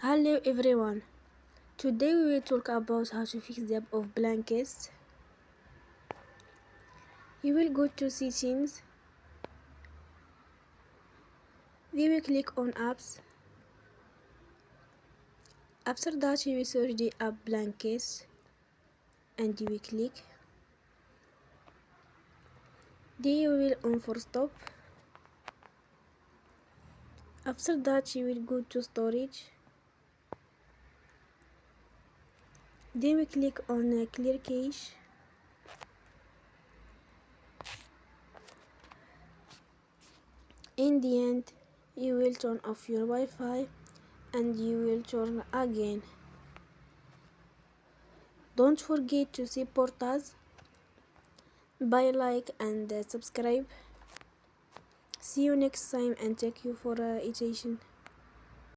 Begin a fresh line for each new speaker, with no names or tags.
Hello everyone. Today we will talk about how to fix the app of Blinkist. You will go to settings. We will click on apps. After that you will search the app Blinkist and you will click. Then you will on for stop. After that you will go to storage. Then we click on clear cache. In the end, you will turn off your Wi-Fi and you will turn again. Don't forget to support us by like and subscribe. See you next time and thank you for attention.